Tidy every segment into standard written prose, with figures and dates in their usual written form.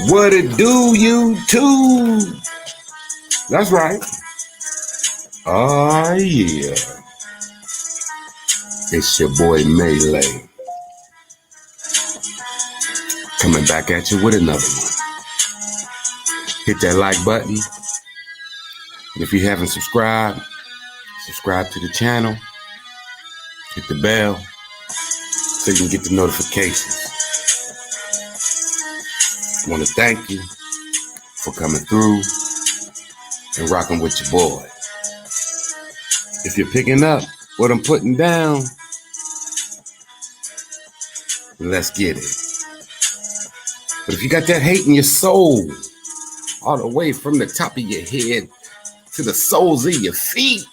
What it do, YouTube? That's right. Oh, yeah. It's your boy Melee. Coming back at you with another one. Hit that like button. And if you haven't subscribed, subscribe to the channel. Hit the bell so you can get the notifications. I want to thank you for coming through and rocking with your boy. If you're picking up what I'm putting down, let's get it. But if you got that hate in your soul, all the way from the top of your head to the soles of your feet,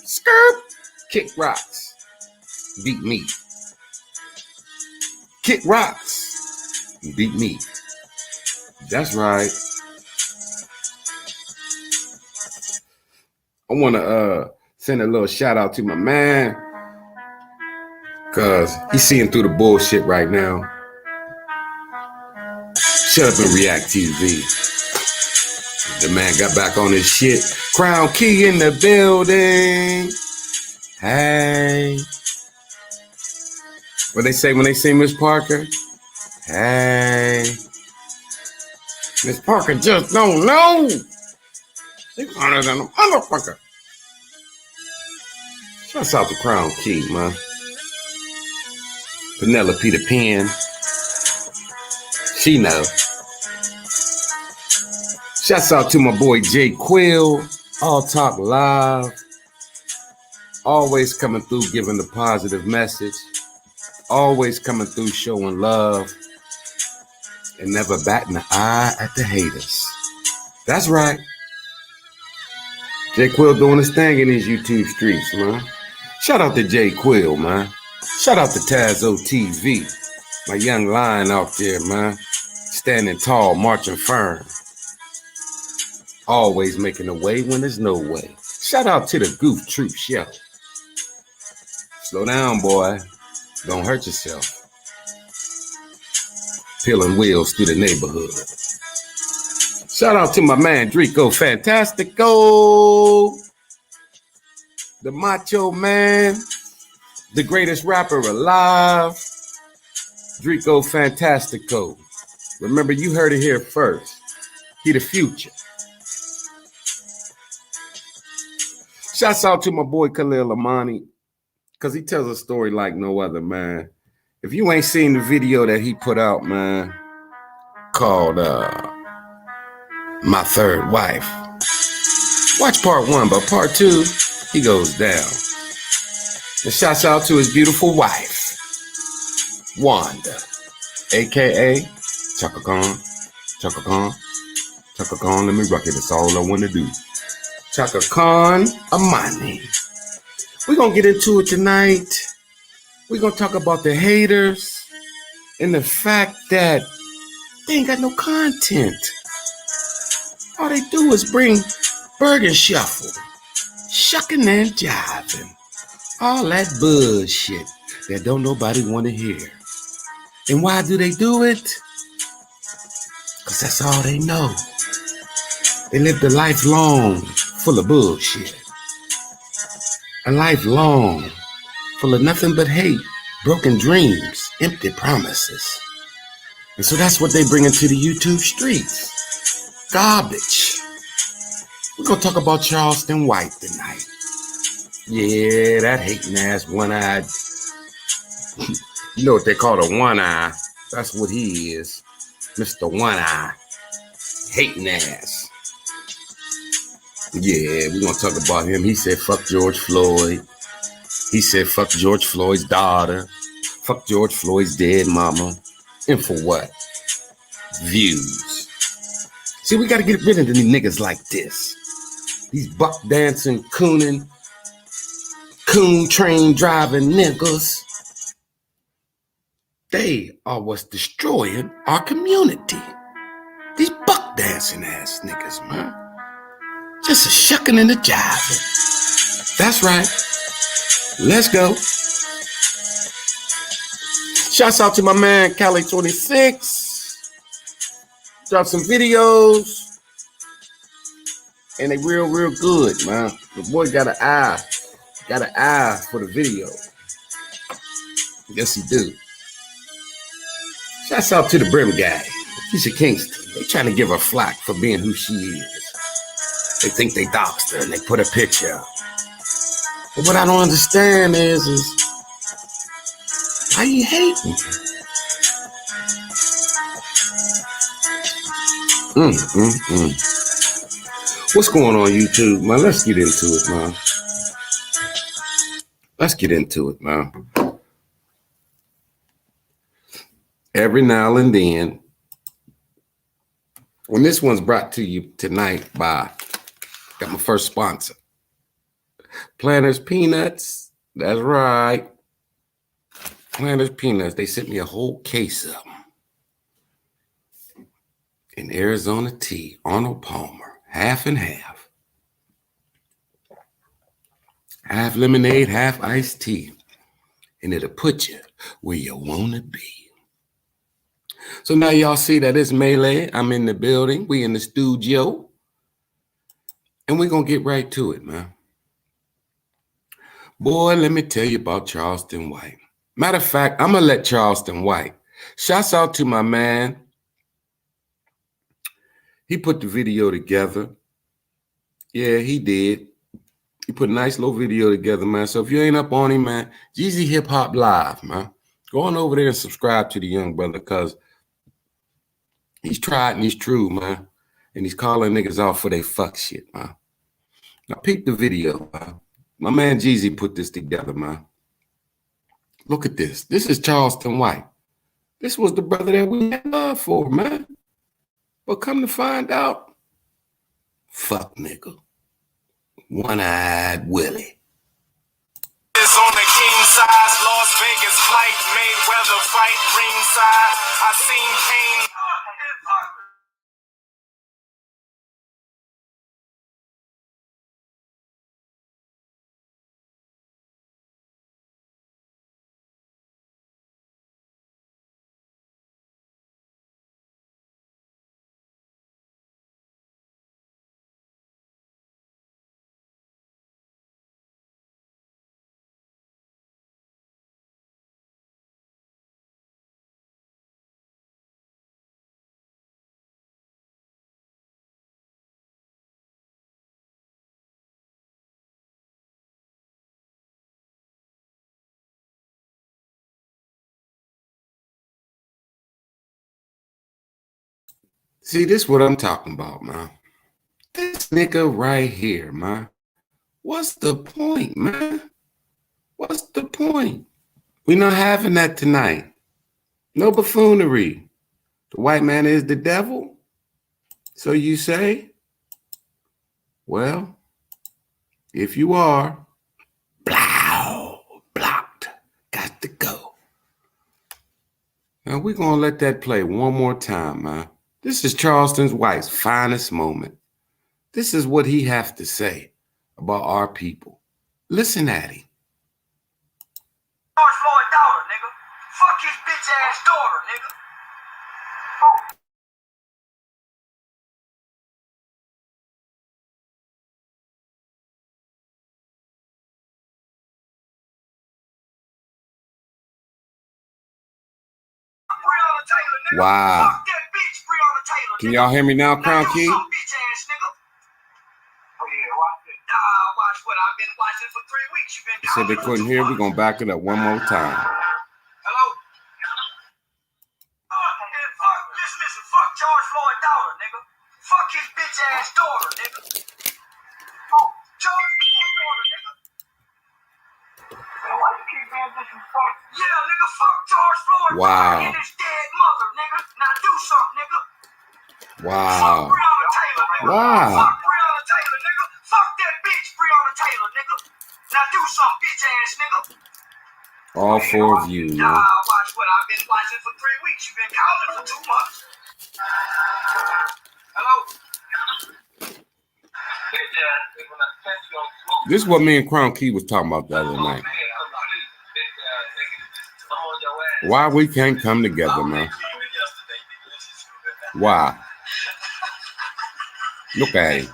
skirt, kick rocks, beat me. Kick rocks, beat me. That's right. I want to send a little shout out to my man, because he's seeing through the bullshit right now. Shut up and react TV. The man got back on his shit. Crown Key in the building. Hey. What they say when they see Miss Parker? Hey. Miss Parker just don't know. She's harder than a motherfucker. Shouts out to Crown Key, man. Penelope the Pen. She know. Shouts out to my boy Jay Quill. All Talk Live. Always coming through giving the positive message. Always coming through showing love. And never batting an eye at the haters. That's right. Jay Quill doing his thing in these YouTube streets, man. Shout out to Jay Quill, man. Shout out to Tazo TV. My young lion out there, man. Standing tall, marching firm. Always making a way when there's no way. Shout out to the Goof Troop Show. Slow down, boy. Don't hurt yourself. Peeling wheels through the neighborhood. Shout out to my man Drico Fantastico. The Macho Man. The greatest rapper alive. Drico Fantastico. Remember, you heard it here first. He the future. Shouts out to my boy Khalil Amani, because he tells a story like no other, man. If you ain't seen the video that he put out, man, called My Third Wife, watch part 1, but part 2, he goes down. And shouts out to his beautiful wife, Wanda, a.k.a. Chaka Khan. Chaka Khan. Chaka Khan, let me rock it. That's all I want to do. Chaka Khan Amani. We're going to get into it tonight. We're going to talk about the haters and the fact that they ain't got no content. All they do is bring Bergen Shuffle, shucking and jiving, all that bullshit that don't nobody want to hear. And why do they do it? Because that's all they know. They lived a life long full of bullshit. A life long full of nothing but hate, broken dreams, empty promises. And so that's what they bring into the YouTube streets. Garbage. We're going to talk about Charleston White tonight. Yeah, that hating ass one-eyed. You know what they call a one-eye? That's what he is. Mr. One-Eye. Hating ass. Yeah, we're going to talk about him. He said, fuck George Floyd. He said, fuck George Floyd's daughter. Fuck George Floyd's dead mama. And for what? Views. See, we got to get rid of these niggas like this. These buck dancing, coon train driving niggas. They are what's destroying our community. These buck dancing ass niggas, man. Just a shucking and a jiving. That's right. Let's go. Shouts out to my man Cali26. Drop some videos. And they real good, man. The boy got an eye. Got an eye for the video. Yes, he do. Shouts out to the Brim guy. Keisha Kingston. They trying to give her flack for being who she is. They think they doxed her and they put a picture up. But what I don't understand is why you hating? What's going on, YouTube, man? Let's get into it, man. Let's get into it, man. Every now and then, when this one's brought to you tonight by, got my first sponsor, Planters Peanuts. That's right. Planters Peanuts. They sent me a whole case of them. In Arizona tea, Arnold Palmer, half and half. Half lemonade, half iced tea. And it'll put you where you want to be. So now y'all see that it's Melee. I'm in the building. We in the studio. And we're going to get right to it, man. Boy, let me tell you about Charleston White. Matter of fact, I'm going to let Charleston White. Shouts out to my man. He put the video together. Yeah, he did. He put a nice little video together, man. So if you ain't up on him, man, Jeezy Hip Hop Live, man. Go on over there and subscribe to the young brother because he's tried and he's true, man. And he's calling niggas off for their fuck shit, man. Now peep the video, man. My man Jeezy put this together, man. Look at this. This is Charleston White. This was the brother that we had love for, man. But come to find out, fuck nigga. One-eyed Willie. It's on the king size, Las Vegas flight, Mayweather fight, ringside. I seen Kane. See, this is what I'm talking about, man. This nigga right here, man. What's the point, man? What's the point? We're not having that tonight. No buffoonery. The white man is the devil? So you say? Well, if you are, blocked. Got to go. Now we're going to let that play one more time, man. This is Charleston White's finest moment. This is what he has to say about our people. Listen at him. George Floyd daughter, nigga. Fuck his bitch ass daughter, nigga. Wow. Can y'all hear me now, Crown Key? They said they couldn't hear. We're going to back it up one more time. Hello? Listen, fuck George Floyd daughter, nigga. Fuck his bitch ass daughter, nigga. George Floyd daughter, nigga. Why you keep being disrespectful? Yeah, nigga, fuck George Floyd. Wow. And his dead mother, nigga. Now do something, nigga. Wow. Fuck Breonna Taylor, nigga. Wow. Fuck Breonna Taylor, nigga. Fuck that bitch, Breonna Taylor, nigga. Now do something, bitch ass nigga. All four of you, man. Nah, watch what I've been watching for 3 weeks. You've been calling for 2 months. Hello? This is what me and Crown Key was talking about the other night. Why we can't come together, man? Why? Look at him.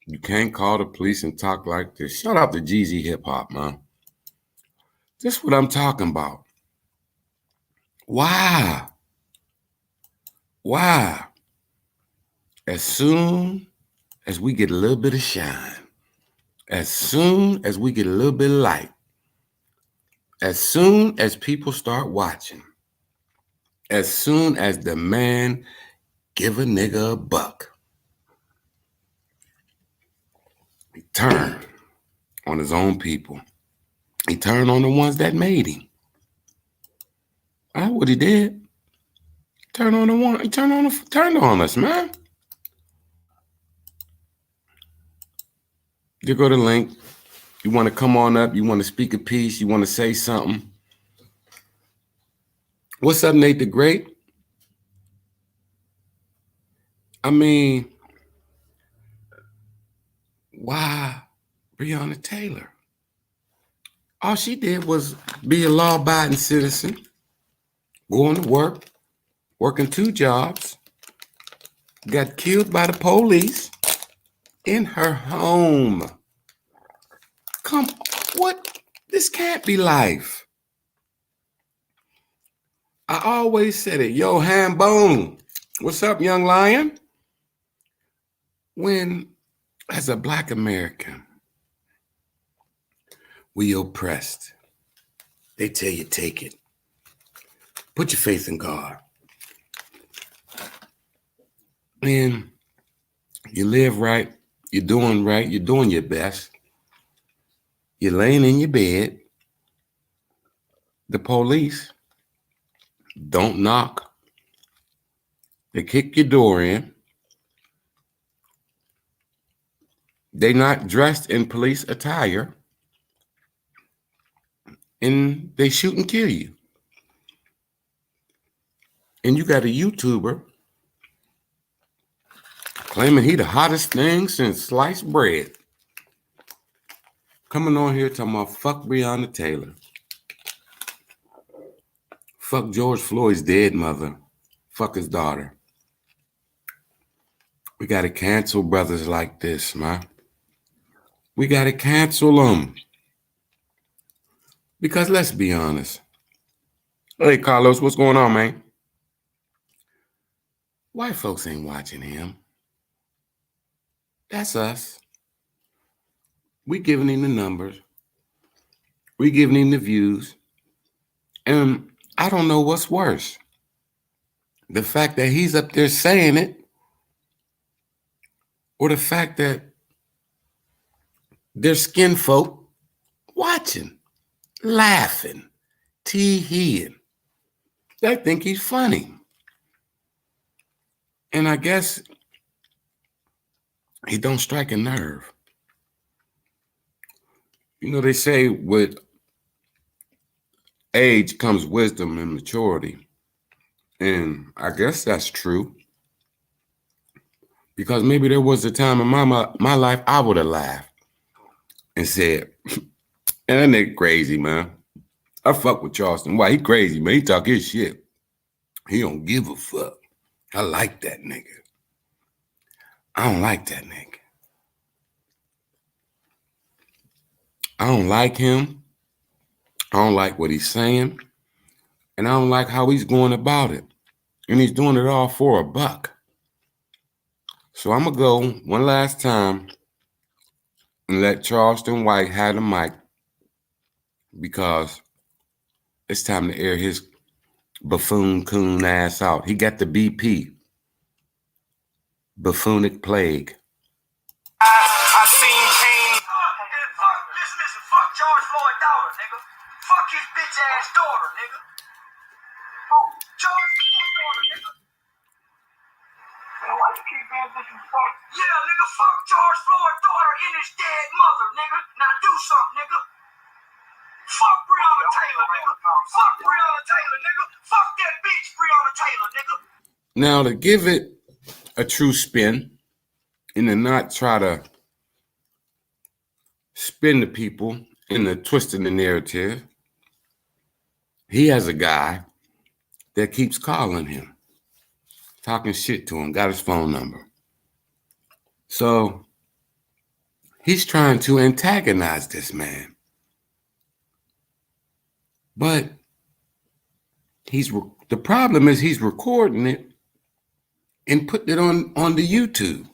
You can't call the police and talk like this. Shout out to Jeezy Hip Hop, man. This is what I'm talking about. Why? Why? As soon as we get a little bit of shine, as soon as we get a little bit of light, as soon as people start watching, as soon as the man give a nigga a buck, he turned on his own people. He turned on the ones that made him. That's what he did. Turned on the one. He turned on us, man. You go to the link. You want to come on up. You want to speak a piece. You want to say something. What's up, Nate the Great? I mean, why Breonna Taylor? All she did was be a law-abiding citizen, going to work, working 2 jobs, got killed by the police in her home. Come, what? This can't be life. I always said it. Yo, Hambone, what's up, young lion? When, as a Black American, we oppressed, they tell you take it. Put your faith in God. And you live right, you're doing right, you're doing your best. You're laying in your bed. The police don't knock. They kick your door in. They're not dressed in police attire. And they shoot and kill you. And you got a YouTuber claiming he the hottest thing since sliced bread. Coming on here talking about fuck Breonna Taylor. Fuck George Floyd's dead mother. Fuck his daughter. We got to cancel brothers like this, man. We got to cancel them. Because let's be honest. Hey, Carlos, what's going on, man? White folks ain't watching him. That's us. We giving him the numbers. We giving him the views. And I don't know what's worse. The fact that he's up there saying it, or the fact that there's skin folk watching, laughing, tee-heeing. They think he's funny. And I guess he don't strike a nerve. You know, they say with age comes wisdom and maturity. And I guess that's true. Because maybe there was a time in my life I would have laughed and said, and that nigga crazy, man. I fuck with Charleston. Why? He crazy, man. He talk his shit. He don't give a fuck. I like that nigga. I don't like that nigga. I don't like him. I don't like what he's saying. And I don't like how he's going about it. And he's doing it all for a buck. So I'm going to go one last time and let Charleston White have the mic, because it's time to air his buffoon coon ass out. He got the BP, buffoonic plague. I seen pain. Listen, fuck George Floyd's daughter, nigga. Fuck his bitch ass daughter, nigga. Oh, George Floyd's daughter, nigga. Why you keep being disrespectful? Yeah, nigga, fuck George Floyd's daughter and his dead mother, nigga. Now do something, nigga. Fuck Breonna Taylor, nigga. Fuck Breonna Taylor, nigga. Fuck that bitch, Breonna Taylor, nigga. Now, to give it a true spin, and to not try to spin the people into twisting the narrative, he has a guy that keeps calling him, talking shit to him, got his phone number. So he's trying to antagonize this man. But the problem is he's recording it and putting it on the YouTube.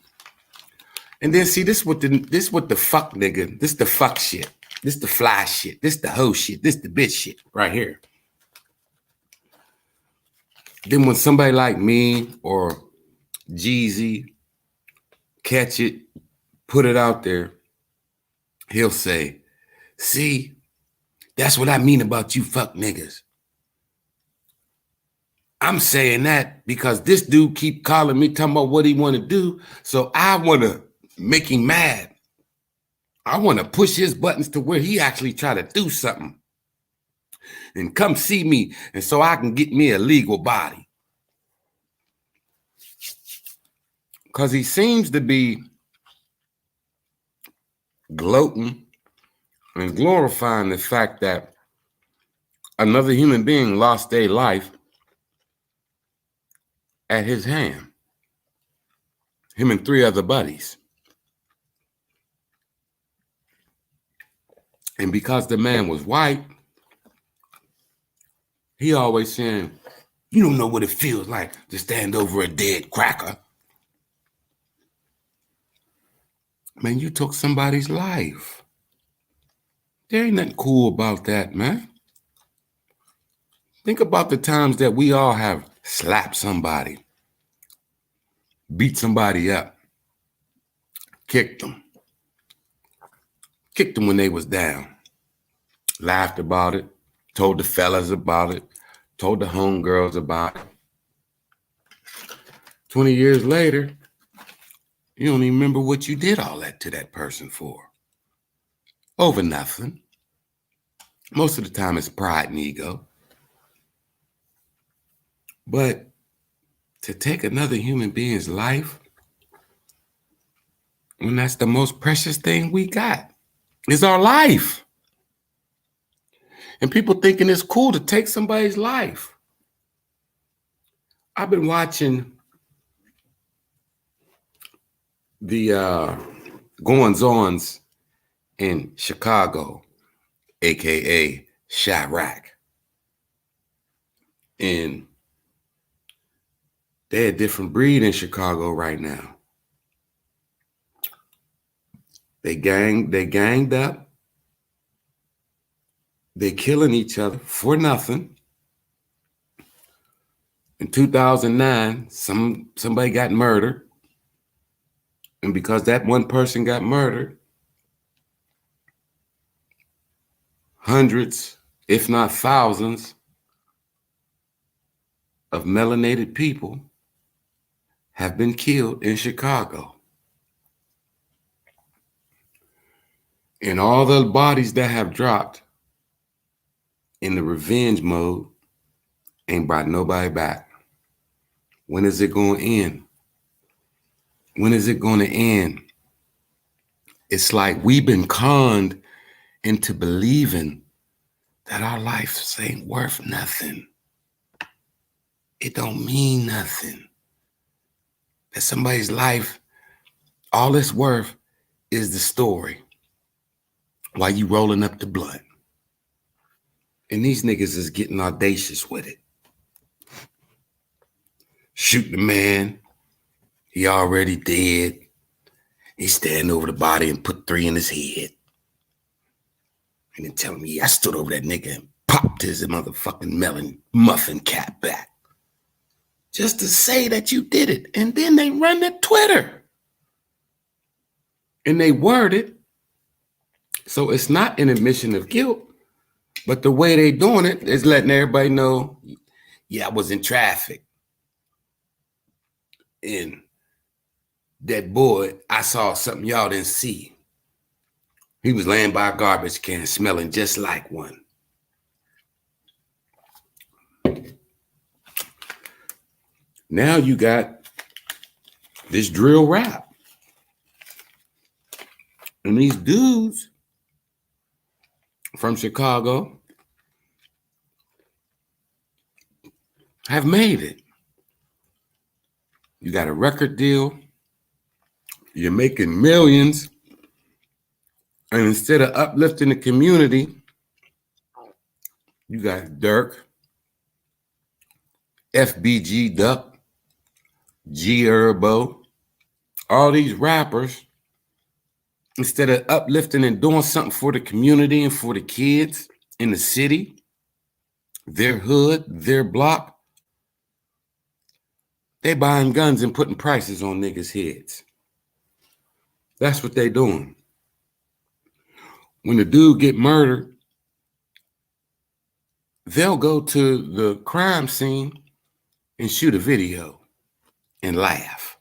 And then see, this what the fuck nigga, this the fuck shit. This the fly shit. This the hoe shit. This the bitch shit right here. Then when somebody like me or Jeezy catch it, put it out there, he'll say, see, that's what I mean about you fuck niggas. I'm saying that because this dude keep calling me, talking about what he want to do. So I want to make him mad. I want to push his buttons to where he actually try to do something and come see me, and so I can get me a legal body. Because he seems to be gloating and glorifying the fact that another human being lost their life at his hand. Him and 3 other buddies. And because the man was white, he always saying, you don't know what it feels like to stand over a dead cracker. Man, you took somebody's life. There ain't nothing cool about that, man. Think about the times that we all have slapped somebody, beat somebody up, kicked them when they was down, laughed about it, told the fellas about it, told the homegirls about it. 20 years later, you don't even remember what you did all that to that person for. Over nothing. Most of the time it's pride and ego. But to take another human being's life, when that's the most precious thing we got, is our life. And people thinking it's cool to take somebody's life. I've been watching the goings-ons in Chicago, aka Chirac. And they're a different breed in Chicago right now. They ganged up. They killing each other for nothing. In 2009, somebody got murdered. And because that one person got murdered, hundreds, if not thousands, of melanated people have been killed in Chicago. And all the bodies that have dropped in the revenge mode ain't brought nobody back. When is it going to end? When is it going to end? It's like we've been conned into believing that our lives ain't worth nothing. It don't mean nothing. That somebody's life, all it's worth is the story while you rolling up the blunt. And these niggas is getting audacious with it. Shoot the man. He already dead. He stand over the body and put 3 in his head. And then tell me, I stood over that nigga and popped his motherfucking melon muffin cap back. Just to say that you did it. And then they run to Twitter. And they word it. So it's not an admission of guilt. But the way they doing it is letting everybody know, yeah, I was in traffic. And that boy, I saw something y'all didn't see. He was laying by a garbage can smelling just like one. Now you got this drill rap. And these dudes from Chicago have made it. You got a record deal. You're making millions. And instead of uplifting the community, you got Dirk, FBG Duck, G Herbo, all these rappers, instead of uplifting and doing something for the community and for the kids in the city, their hood, their block, they buying guns and putting prices on niggas' heads. That's what they doing. When the dude get murdered, they'll go to the crime scene and shoot a video and laugh.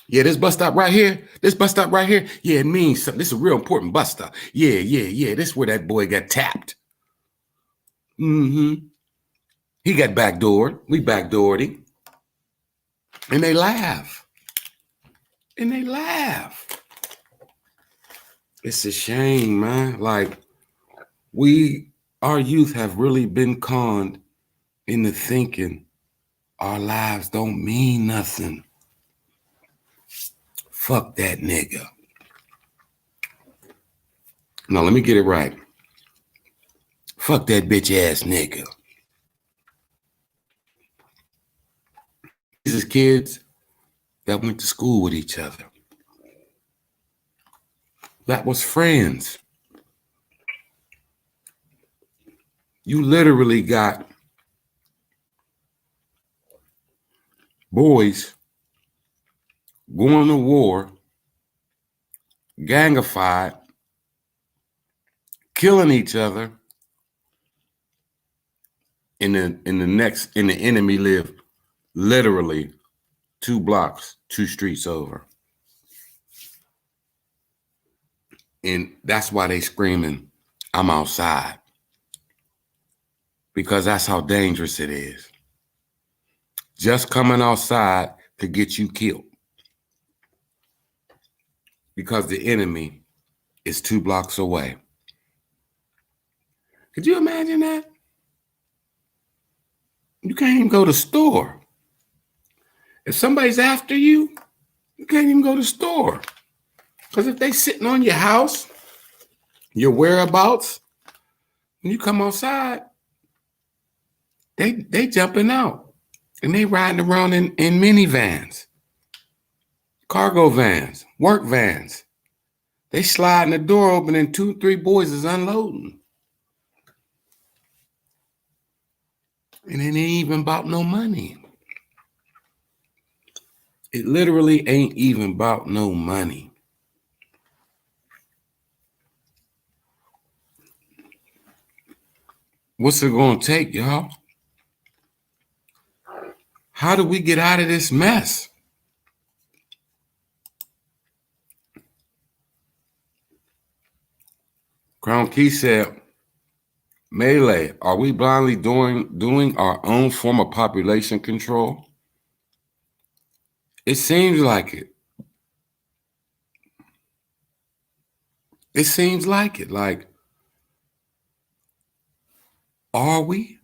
Yeah, this bus stop right here. This bus stop right here. Yeah, it means something. This is a real important bus stop. Yeah. This is where that boy got tapped. He got backdoored. We backdoored him. And they laugh. It's a shame, man. Like, our youth have really been conned into thinking our lives don't mean nothing. Fuck that nigga. No, let me get it right. Fuck that bitch ass nigga. These are kids that went to school with each other. That was friends. You literally got boys going to war, gangified, killing each other, and the enemy live literally 2 blocks, 2 streets over. And that's why they screaming, I'm outside. Because that's how dangerous it is. Just coming outside could get you killed. Because the enemy is 2 blocks away. Could you imagine that? You can't even go to the store. If somebody's after you, you can't even go to the store. Because if they sitting on your house, your whereabouts, when you come outside, they jumping out. And they riding around in minivans, cargo vans, work vans. They sliding the door open and 2, 3 boys is unloading. And it ain't even about no money. It literally ain't even about no money. What's it gonna take, y'all? How do we get out of this mess? Crown Key said, Melee, are we blindly doing our own form of population control? It seems like it. It seems like it. Like, are we?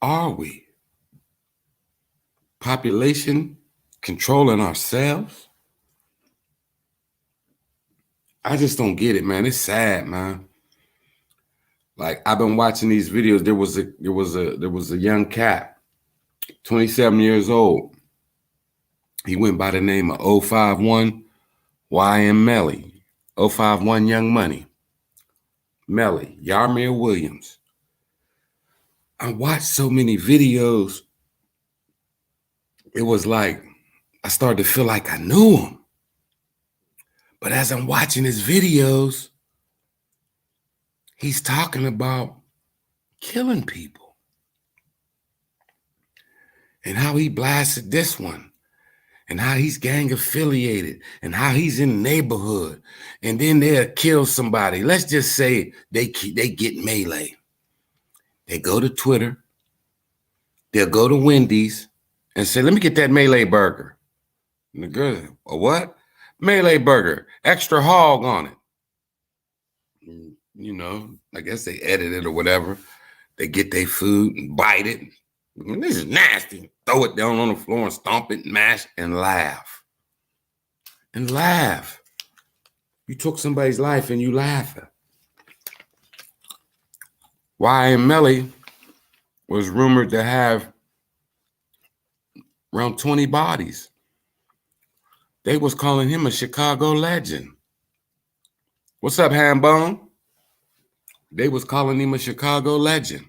Are we? Population controlling ourselves? I just don't get it, man. It's sad, man. Like, I've been watching these videos. There was a young cat, 27 years old. He went by the name of 051 YM Melly. 051 Young Money. Melly, Yarmir Williams. I watched so many videos. It was like, I started to feel like I knew him. But as I'm watching his videos, he's talking about killing people. And how he blasted this one. And how he's gang affiliated. And how he's in the neighborhood. And then they'll kill somebody. Let's just say they get melee. They go to Twitter. They'll go to Wendy's and say, let me get that melee burger. And the girl, a what? Melee burger, extra hog on it. You know, I guess they edit it or whatever. They get their food and bite it. This is nasty. Throw it down on the floor and stomp it, mash, and laugh. And laugh. You took somebody's life and you laughing. Y.M. Melly was rumored to have around 20 bodies. They was calling him a Chicago legend. What's up, Hambone? They was calling him a Chicago legend.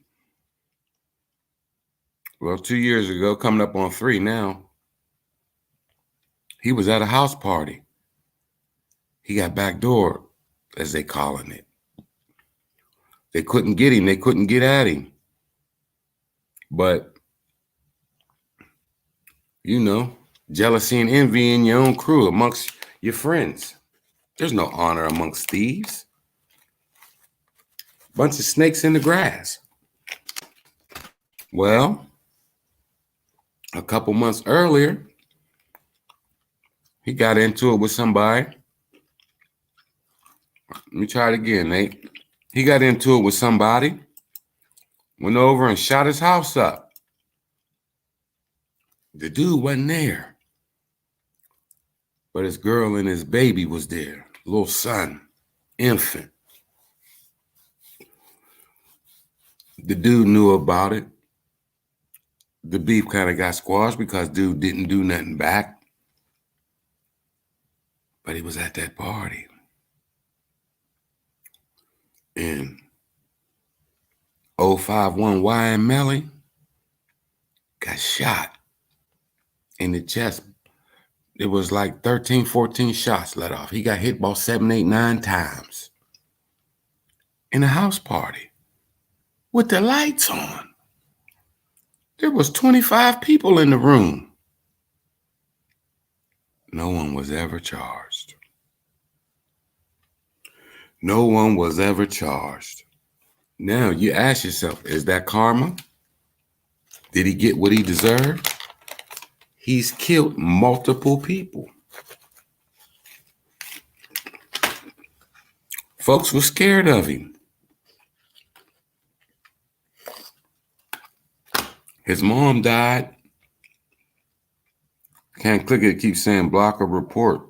Well, 2 years ago, coming up on 3 now, he was at a house party. He got backdoored, as they calling it. They couldn't get him. They couldn't get at him. But, you know, jealousy and envy in your own crew, amongst your friends. There's no honor amongst thieves. Bunch of snakes in the grass. Well, a couple months earlier, he got into it with somebody. Let me try it again, Nate. He got into it with somebody, went over and shot his house up. The dude wasn't there, but his girl and his baby was there, little son, infant. The dude knew about it. The beef kind of got squashed because dude didn't do nothing back. But he was at that party. And 051 Y.M. Melly got shot in the chest. It was like 13, 14 shots let off. He got hit about 7, 8, 9 times in a house party with the lights on. There was 25 people in the room. No one was ever charged. No one was ever charged. Now you ask yourself, is that karma? Did he get what he deserved? He's killed multiple people. Folks were scared of him. His mom died. Can't click it, it keeps saying block or report.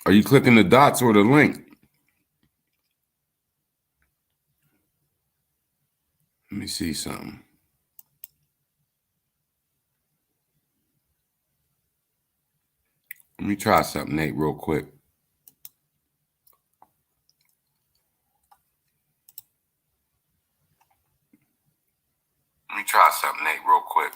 Are you clicking the dots or the link? Let me see something. Let me try something, Nate, real quick. Let me try something, Nate, real quick.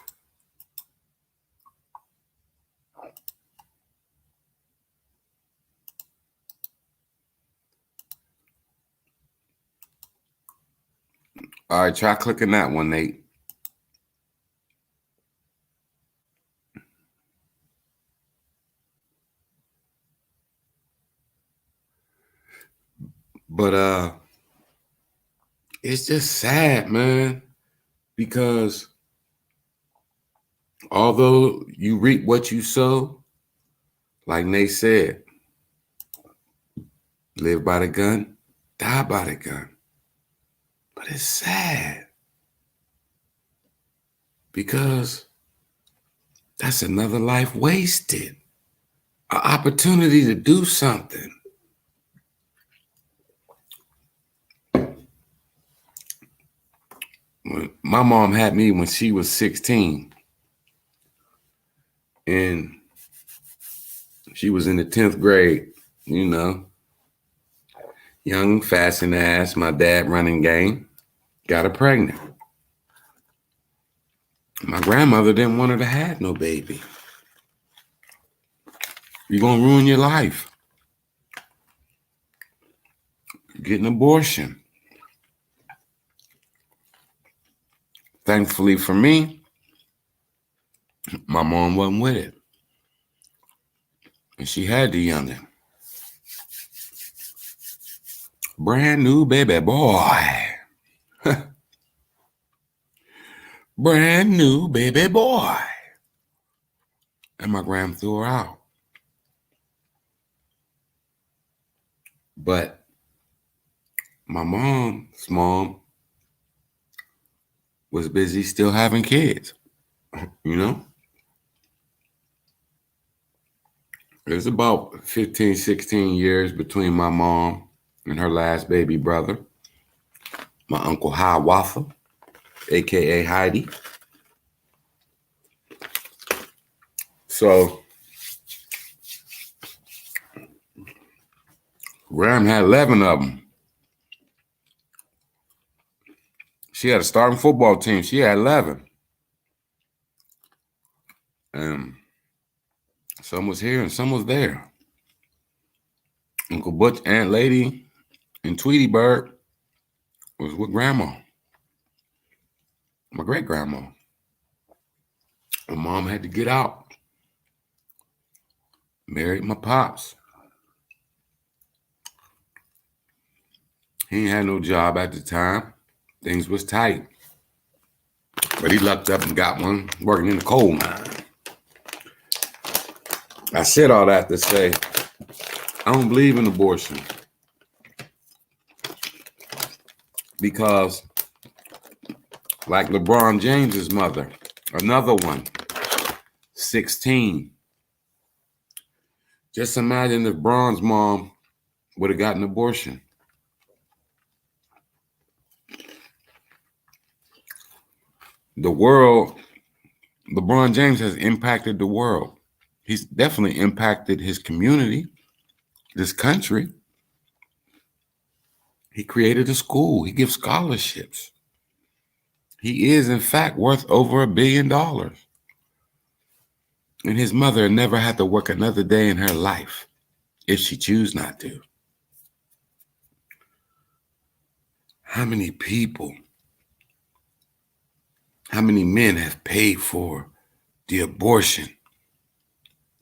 All right, try clicking that one, Nate. But it's just sad, man, because although you reap what you sow, like Nate said, live by the gun, die by the gun. But it's sad because that's another life wasted, an opportunity to do something. My mom had me when she was 16, and she was in the 10th grade, you know, young, fast in the ass, my dad running game, got her pregnant. My grandmother didn't want her to have no baby. You're going to ruin your life. Get an abortion. Thankfully for me, my mom wasn't with it. And she had the youngin'. Brand new baby boy. Brand new baby boy. and my gram threw her out. But my mom's mom was busy still having kids, you know? It was about 15, 16 years between my mom and her last baby brother, my Uncle Hiawatha, a.k.a. Heidi. So Ram had 11 of them. She had a starting football team. She had 11. Some was here and some was there. Uncle Butch, Aunt Lady, and Tweety Bird was with Grandma, my great-grandma. My mom had to get out. Married my pops. He ain't had no job at the time. Things was tight. But he lucked up and got one working in the coal mine. I said all that to say, I don't believe in abortion. Because, like LeBron James's mother, another one, 16. Just imagine if Bron's mom would have gotten an abortion. The world, LeBron James has impacted the world. He's definitely impacted his community, this country. He created a school. He gives scholarships. He is, in fact, worth over $1 billion. And his mother never had to work another day in her life if she choose not to. How many people, how many men have paid for the abortion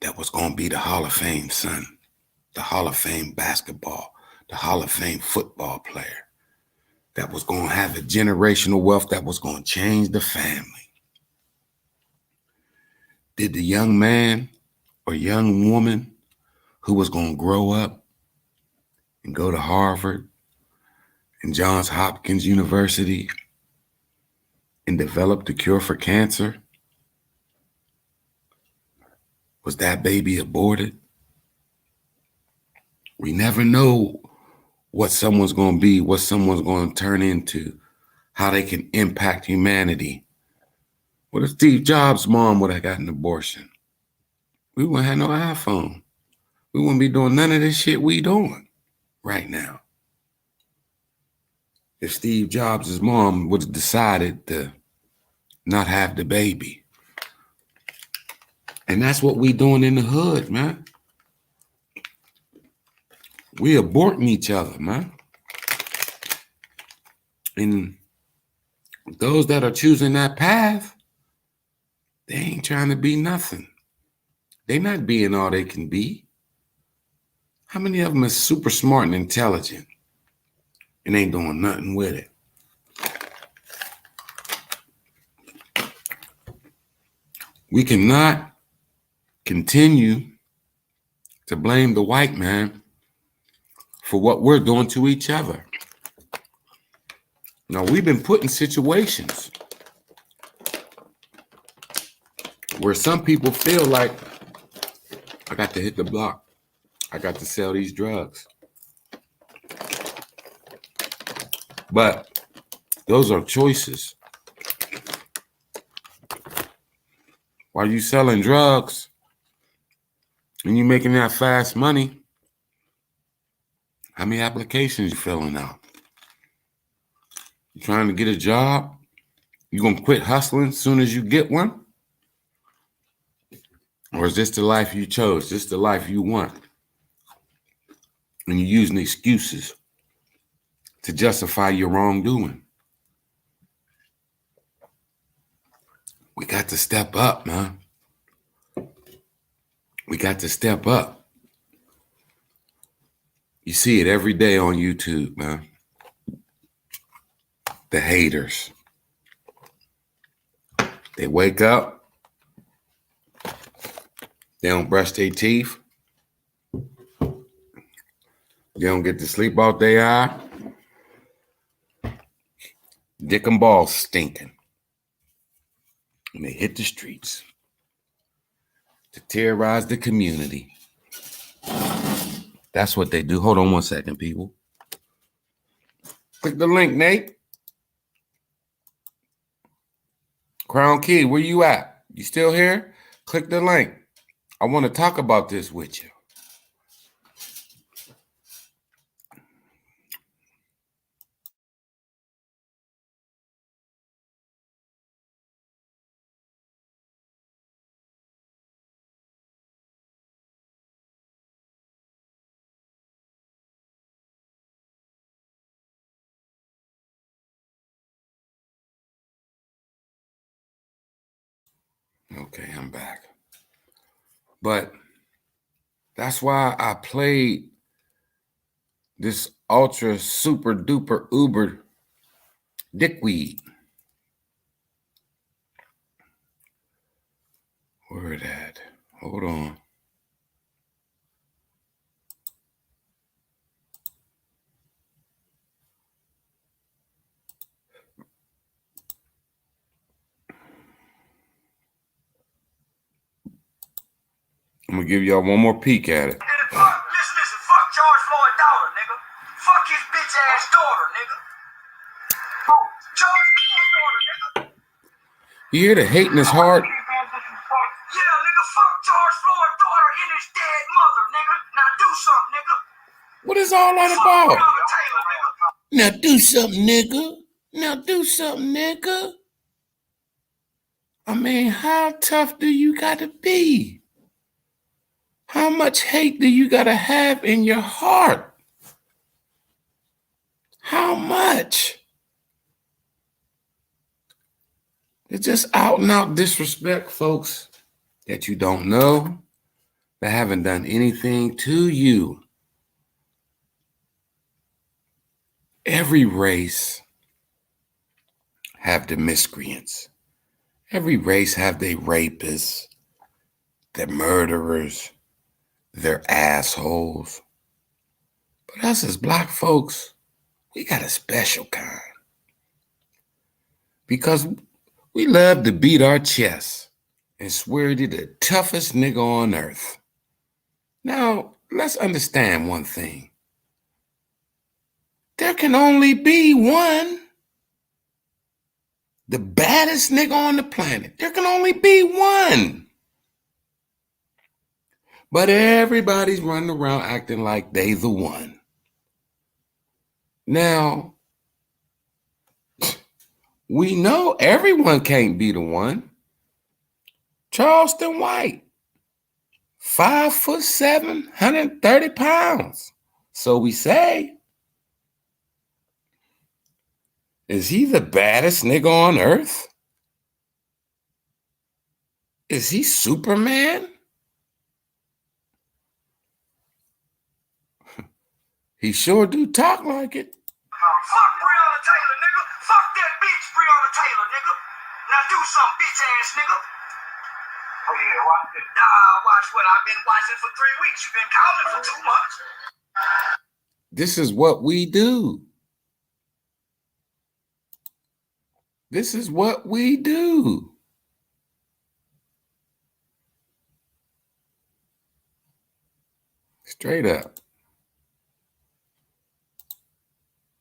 that was going to be the Hall of Fame son, the Hall of Fame basketball, the Hall of Fame football player, that was going to have the generational wealth that was going to change the family? Did the young man or young woman who was going to grow up and go to Harvard and Johns Hopkins University and develop the cure for cancer, was that baby aborted? We never know what someone's going to be, what someone's going to turn into, how they can impact humanity. What if Steve Jobs' mom would have got an abortion? We wouldn't have no iPhone. We wouldn't be doing none of this shit we doing right now. If Steve Jobs' mom would have decided to not have the baby. And that's what we doing in the hood, man. We aborting each other, man. And those that are choosing that path, they ain't trying to be nothing. They not being all they can be. How many of them are super smart and intelligent and ain't doing nothing with it? We cannot continue to blame the white man for what we're doing to each other. Now, we've been put in situations where some people feel like, I got to hit the block. I got to sell these drugs. But those are choices. While you selling drugs and you making that fast money, how many applications you filling out? You trying to get a job? You gonna quit hustling as soon as you get one? Or is this the life you chose? This the life you want? And you're using excuses to justify your wrongdoing. We got to step up, man. We got to step up. You see it every day on YouTube, man. The haters. They wake up They don't brush their teeth. They don't get to sleep out their eye. Dick and balls stinking. And they hit the streets to terrorize the community. That's what they do. Hold on 1 second, people. Click the link, Nate. Crown Key, where you at? You still here? Click the link. I want to talk about this with you. Okay, I'm back. But that's why I played this ultra super duper uber dickweed. Where it at? Hold on. I'm gonna give y'all one more peek at it. Listen, fuck George Floyd's daughter, nigga. Fuck his bitch ass daughter, nigga. George Floyd's daughter, nigga. You hear the hate in his heart? Yeah, nigga, fuck George Floyd's daughter and his dead mother, nigga. Now do something, nigga. What is all that about? Breonna Taylor, nigga. Now do something, nigga. Now do something, nigga. I mean, how tough do you gotta be? How much hate do you gotta have in your heart? How much? It's just out and out disrespect, folks, that you don't know, that haven't done anything to you. Every race have the miscreants. Every race have their rapists, their murderers, their assholes. But us as black folks, we got a special kind. Because we love to beat our chests and swear to the toughest nigga on earth. Now, let's understand one thing. There can only be one. The baddest nigga on the planet. There can only be one. But everybody's running around acting like they the one. Now, we know everyone can't be the one. Charleston White, 5'7", 130 pounds. So we say. Is he the baddest nigga on earth? Is he Superman? He sure do talk like it. Fuck Breonna Taylor, nigga. Fuck that bitch, Breonna Taylor, nigga. Now do some bitch ass nigga. Oh yeah, watch it. Watch what I've been watching for 3 weeks. You've been calling for 2 months. This is what we do. This is what we do. Straight up.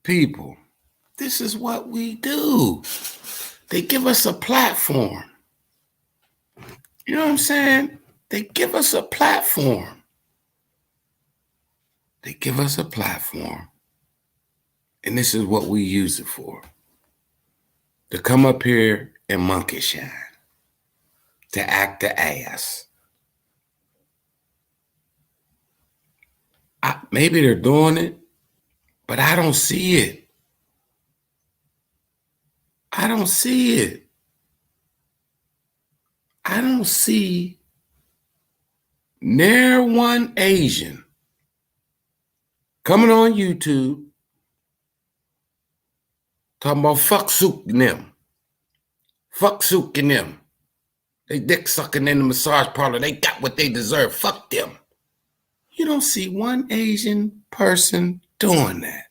People, this is what we do. They give us a platform. You know what I'm saying? They give us a platform. They give us a platform. And this is what we use it for. To come up here and monkey shine. To act the ass. Maybe they're doing it, but I don't see it. I don't see it. I don't see near one Asian coming on YouTube talking about fuck Sook and them. Fuck Sook and them. They dick sucking in the massage parlor. They got what they deserve. Fuck them. You don't see one Asian person doing that.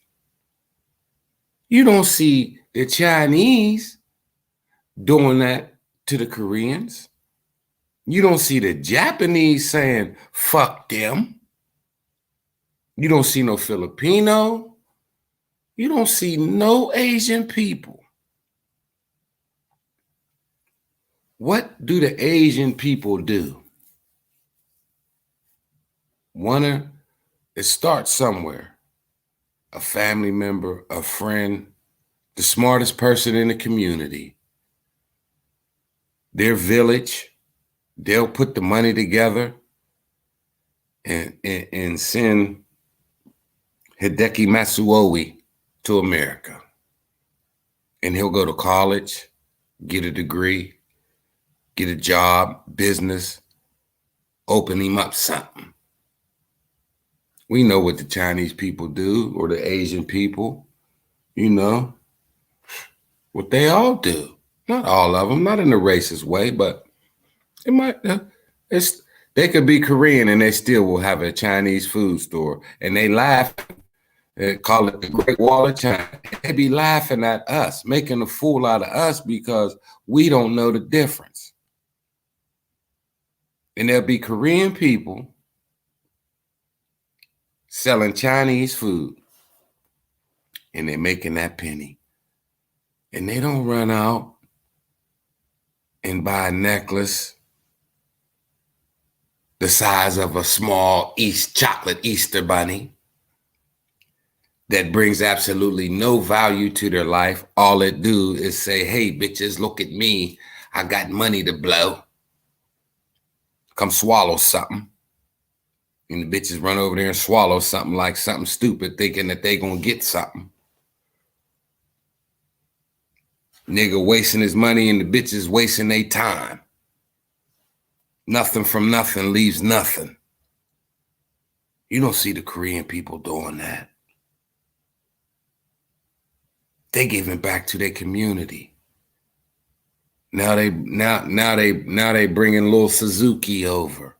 You don't see the Chinese doing that to the Koreans. You don't see the Japanese saying, fuck them. You don't see no Filipino. You don't see no Asian people. What do the Asian people do? It starts somewhere. A family member, a friend, the smartest person in the community, their village, they'll put the money together and send Hideki Matsui to America. And he'll go to college, get a degree, get a job, business, open him up something. We know what the Chinese people do, or the Asian people, you know, what they all do. Not all of them, not in a racist way, but it might. They could be Korean and they still will have a Chinese food store, and they laugh. They call it the Great Wall of China. They be laughing at us, making a fool out of us because we don't know the difference. And there'll be Korean people selling Chinese food, and they're making that penny. And they don't run out and buy a necklace the size of a small chocolate Easter bunny that brings absolutely no value to their life. All it do is say, hey, bitches, look at me. I got money to blow. Come swallow something. And the bitches run over there and swallow something like something stupid, thinking that they gonna get something. Nigga wasting his money and the bitches wasting their time. Nothing from nothing leaves nothing. You don't see the Korean people doing that. They giving back to their community. Now they bringing little Suzuki over.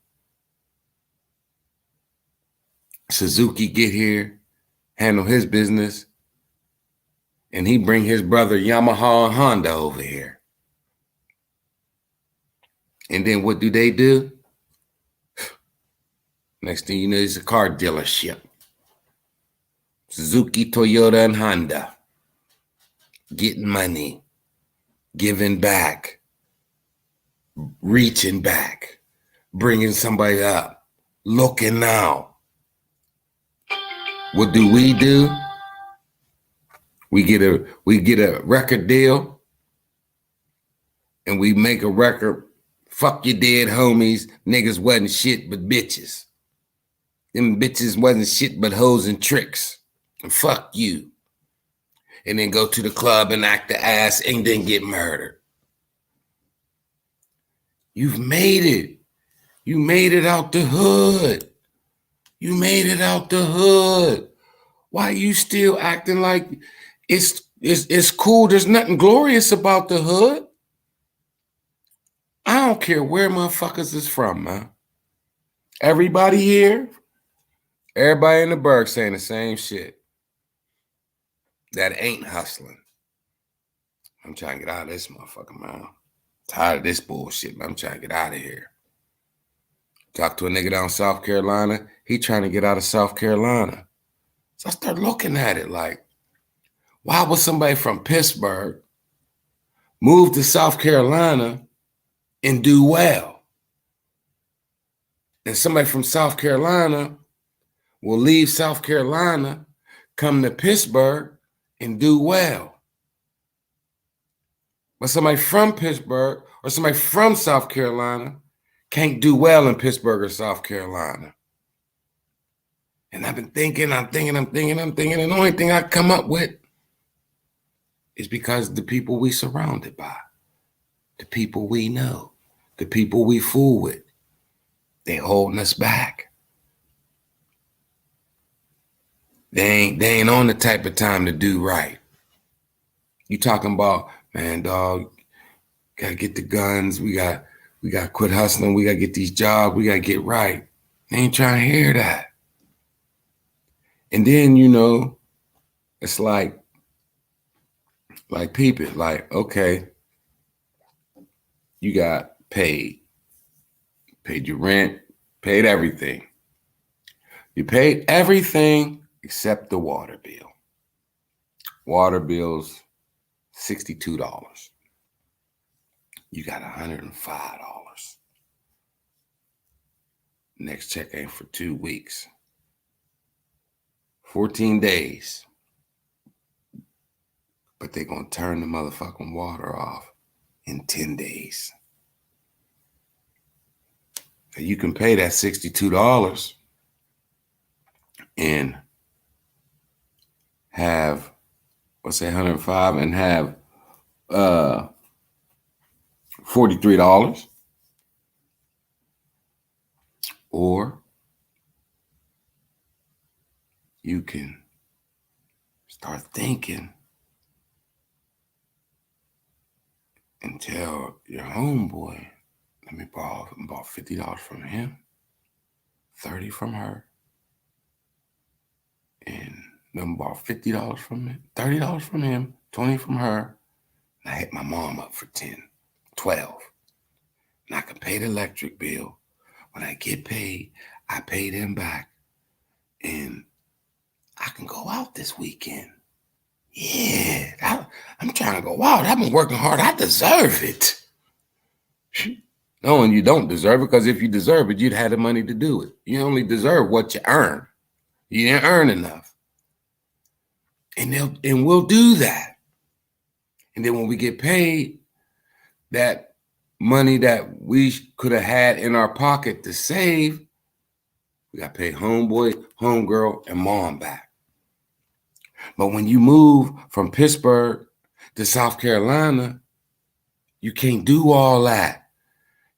Suzuki get here, handle his business, and he bring his brother Yamaha and Honda over here. And then what do? Next thing you know, it's a car dealership. Suzuki, Toyota, and Honda. Getting money, giving back, reaching back, bringing somebody up, looking out. What do? We get a record deal, and we make a record. Fuck your dead homies. Niggas wasn't shit but bitches. Them bitches wasn't shit but hoes and tricks. And fuck you. And then go to the club and act the ass and then get murdered. You've made it. You made it out the hood. You made it out the hood. Why are you still acting like it's cool? There's nothing glorious about the hood. I don't care where motherfuckers is from, man. Everybody here, everybody in the Berg saying the same shit. That ain't hustling. I'm trying to get out of this motherfucker, man. Tired of this bullshit, man. I'm trying to get out of here. Talk to a nigga down in South Carolina. He trying to get out of South Carolina. So I start looking at it like, why would somebody from Pittsburgh move to South Carolina and do well? And somebody from South Carolina will leave South Carolina, come to Pittsburgh, and do well. But somebody from Pittsburgh or somebody from South Carolina can't do well in Pittsburgh or South Carolina. And I've been thinking, and the only thing I come up with is because the people we surrounded by, the people we know, the people we fool with, they holding us back. They ain't on the type of time to do right. You talking about, man, dog, gotta get the guns. We got We got to quit hustling. We got to get these jobs. We got to get right. They ain't trying to hear that. And then, you know, it's like peep it. Like, okay, you got paid your rent, paid everything. You paid everything except the water bill. Water bill's $62. You got $105. Next check ain't for 2 weeks. 14 days. But they're going to turn the motherfucking water off in 10 days. And you can pay that $62 and have, let's say 105 and have $43. Or you can start thinking and tell your homeboy, let me borrow $50 from him, 30 from her, and let me borrow $50 from him, $30 from him, 20 from her. And I hit my mom up for 10, 12. And I can pay the electric bill. When I get paid, I pay them back. And I can go out this weekend. Yeah, I'm trying to go out. I've been working hard. I deserve it. No, and you don't deserve it, because if you deserve it, you'd have the money to do it. You only deserve what you earn. You didn't earn enough. And we'll do that. And then when we get paid, that money that we could have had in our pocket to save, we got to pay homeboy, homegirl, and mom back. But when you move from Pittsburgh to South Carolina, you can't do all that.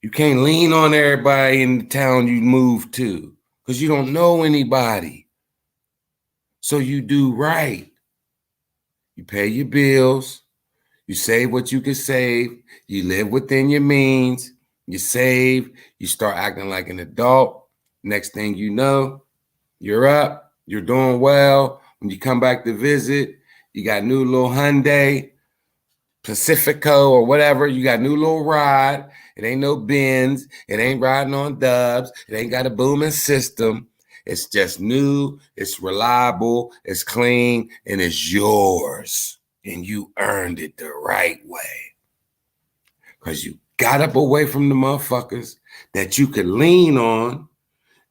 You can't lean on everybody in the town you moved to, because you don't know anybody. So you do right. You pay your bills. You save what you can save. You live within your means. You save. You start acting like an adult. Next thing you know, you're up. You're doing well. When you come back to visit, you got new little Hyundai, Pacifico, or whatever. You got new little ride. It ain't no Benz. It ain't riding on dubs. It ain't got a booming system. It's just new. It's reliable. It's clean. And it's yours. And you earned it the right way. Because you got up away from the motherfuckers that you could lean on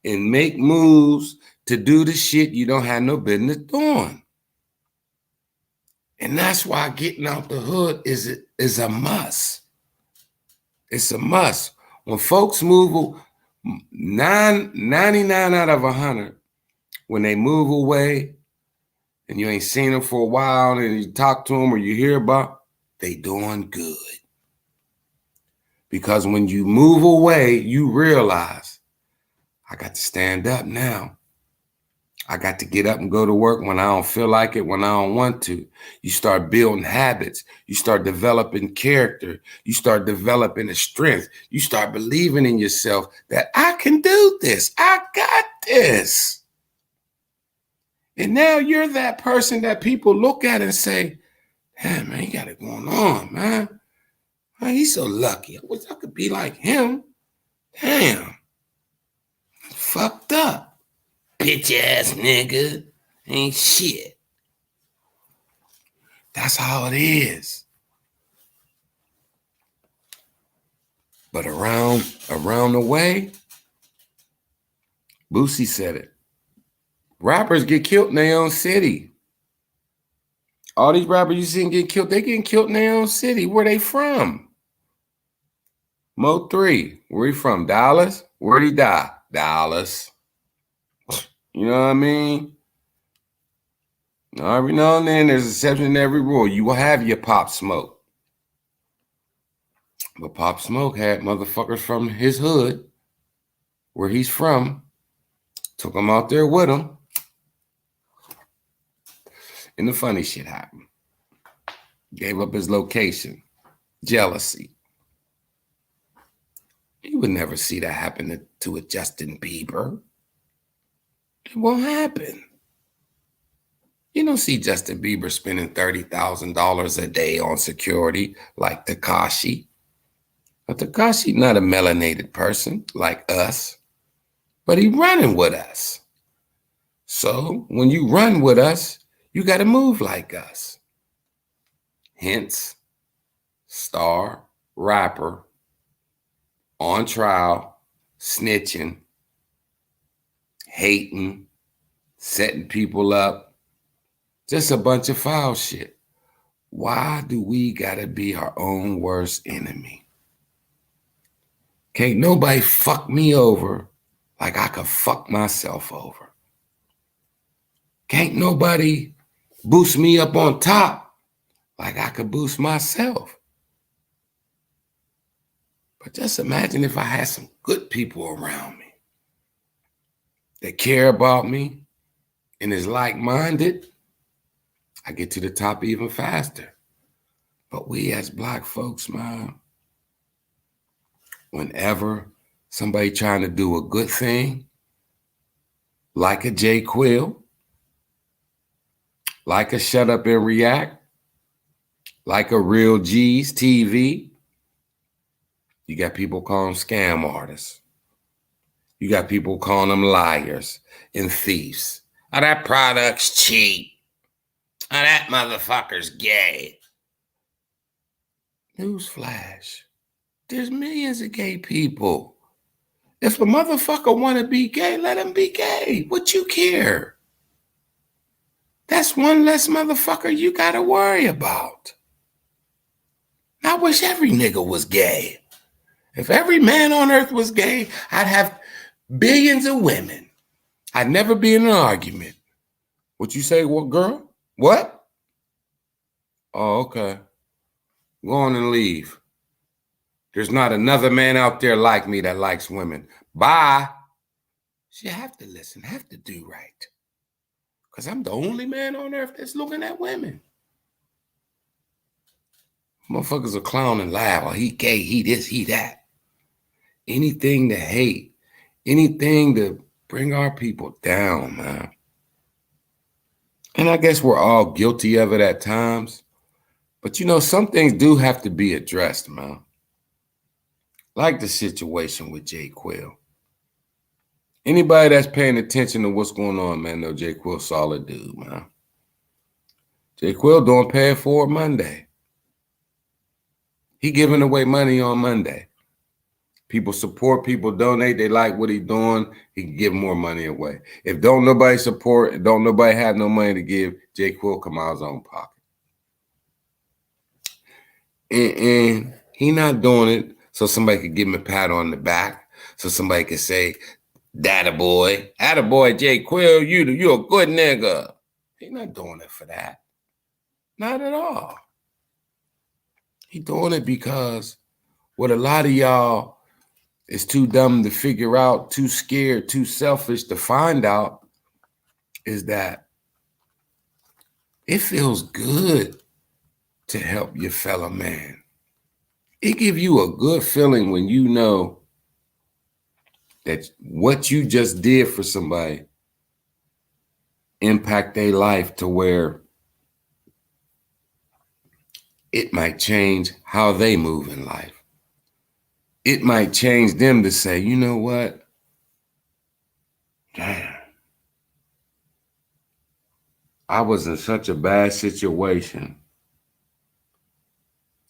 and make moves to do the shit you don't have no business doing. And that's why getting out the hood is a must. It's a must. When folks move, 99 out of 100, when they move away and you ain't seen them for a while and you talk to them or you hear about, they doing good. Because when you move away, you realize, I got to stand up now. I got to get up and go to work when I don't feel like it, when I don't want to. You start building habits. You start developing character. You start developing a strength. You start believing in yourself that I can do this. I got this. And now you're that person that people look at and say, damn, man, he got it going on, man. Man, he's so lucky. I wish I could be like him. Damn. Fucked up. Bitch ass nigga. Ain't shit. That's how it is. But around the way, Boosie said it. Rappers get killed in their own city. All these rappers you see get killed, they getting killed in their own city. Where they from? Mo3, where he from? Dallas? Where'd he die? Dallas. You know what I mean? Every now and then, there's an exception to every rule. You will have your Pop Smoke. But Pop Smoke had motherfuckers from his hood, where he's from, took them out there with him. And the funny shit happened. Gave up his location. Jealousy. You would never see that happen to a Justin Bieber. It won't happen. You don't see Justin Bieber spending $30,000 a day on security like Tekashi. But Tekashi not a melanated person like us, but he running with us. So when you run with us, you got to move like us. Hence, star, rapper, on trial, snitching, hating, setting people up, just a bunch of foul shit. Why do we gotta be our own worst enemy? Can't nobody fuck me over like I could fuck myself over. Can't nobody boost me up on top like I could boost myself. But just imagine if I had some good people around me that care about me and is like-minded, I get to the top even faster. But we as Black folks, man, whenever somebody trying to do a good thing, like a Jay Quill, like a Shut Up and React, like a Real G's TV, you got people calling them scam artists. You got people calling them liars and thieves. Oh, that product's cheap. Oh, that motherfucker's gay. Newsflash. There's millions of gay people. If a motherfucker want to be gay, let him be gay. What you care? That's one less motherfucker you got to worry about. I wish every nigga was gay. If every man on earth was gay, I'd have billions of women. I'd never be in an argument. What you say, what, girl? What? Oh, okay. Go on and leave. There's not another man out there like me that likes women. Bye. You have to listen, have to do right. Because I'm the only man on earth that's looking at women. Motherfuckers are clown and laugh. Oh, he gay, he this, he that. Anything to hate, anything to bring our people down, man. And I guess we're all guilty of it at times. But you know, some things do have to be addressed, man. Like the situation with Jay Quill. Anybody that's paying attention to what's going on, man, know Jay Quill solid dude, man. Jay Quill doing Pay It Forward Monday. He giving away money on Monday. People support, people donate, they like what he doing, he can give more money away. If don't nobody support and don't nobody have no money to give, Jay Quill come out of his own pocket. And he not doing it so somebody could give him a pat on the back, so somebody could say, attaboy, Jay Quill, you a good nigga. He not doing it for that. Not at all. He doing it because what a lot of y'all is too dumb to figure out, too scared, too selfish to find out is that it feels good to help your fellow man. It gives you a good feeling when you know that what you just did for somebody impact their life to where it might change how they move in life. It might change them to say, you know what? Damn. I was in such a bad situation.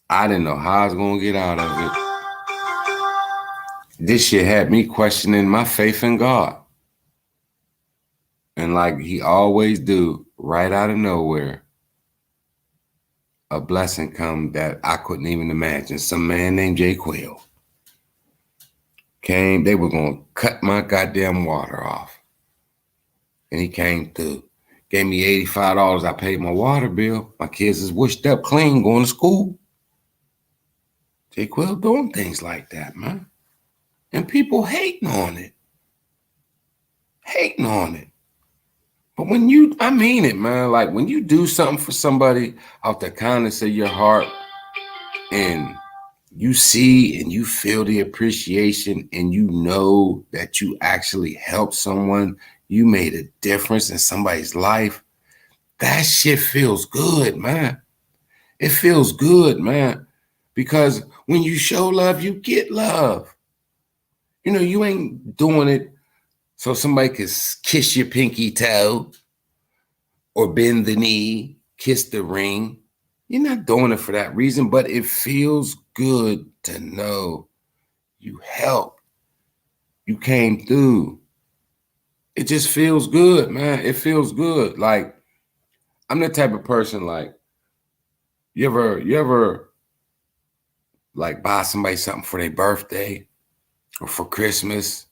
I didn't know how I was going to get out of it. This shit had me questioning my faith in God. And like he always do, right out of nowhere, a blessing come that I couldn't even imagine. Some man named Jay Quill came, they were going to cut my goddamn water off. And he came through, gave me $85. I paid my water bill. My kids is wished up clean, going to school. Jay Quill doing things like that, man. And people hating on it. Hating on it. But when you, I mean it, man. Like when you do something for somebody out the kindness of your heart and you see and you feel the appreciation and you know that you actually helped someone, you made a difference in somebody's life, that shit feels good, man. It feels good, man. Because when you show love, you get love. You know, you ain't doing it so somebody can kiss your pinky toe or bend the knee, kiss the ring. You're not doing it for that reason, but it feels good to know you helped. You came through. It just feels good, man. It feels good. Like, I'm the type of person, like, you ever like buy somebody something for their birthday or for Christmas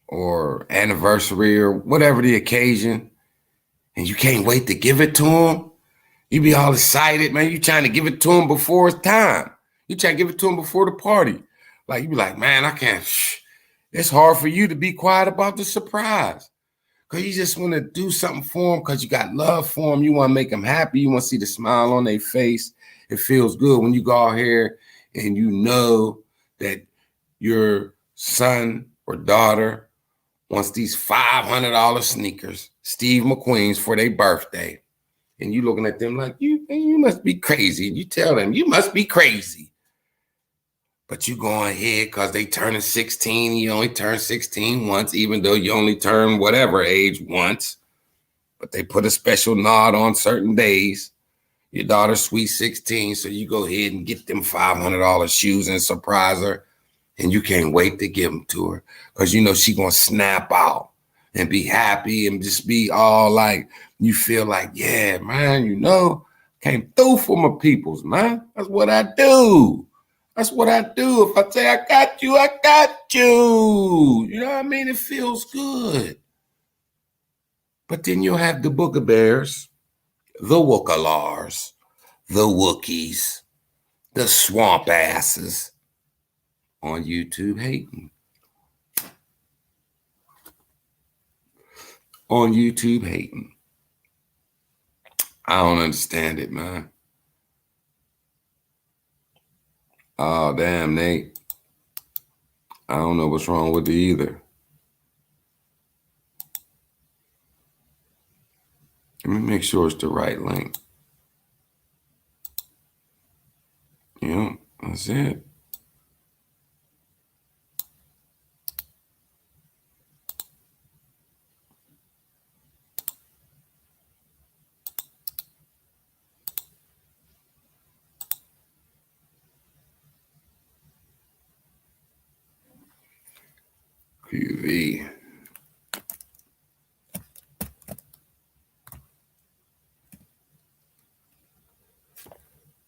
or anniversary or whatever the occasion, and you can't wait to give it to them? You be all excited, man. You trying to give it to them before it's time. You trying to give it to them before the party. Like, you be like, man, I can't. It's hard for you to be quiet about the surprise. Because you just want to do something for them because you got love for them. You want to make them happy. You want to see the smile on their face. It feels good when you go out here and you know that your son or daughter wants these $500 sneakers, Steve McQueen's, for their birthday. And you looking at them like, you must be crazy. You tell them, you must be crazy. But you going ahead because they turning 16. You only turn 16 once, even though you only turn whatever age once. But they put a special nod on certain days. Your daughter's sweet 16, so you go ahead and get them $500 shoes and surprise her. And you can't wait to give them to her because you know she going to snap out and be happy and just be all like, you feel like, yeah, man, you know, came through for my peoples, man. That's what I do. That's what I do. If I say I got you, I got you. You know what I mean? It feels good. But then you'll have the Booger Bears, the Wookalars, the Wookiees, the Swamp Asses on YouTube hating. On YouTube hating. I don't understand it, man. Oh, damn, Nate. I don't know what's wrong with it either. Let me make sure it's the right link. Yeah, that's it. QV.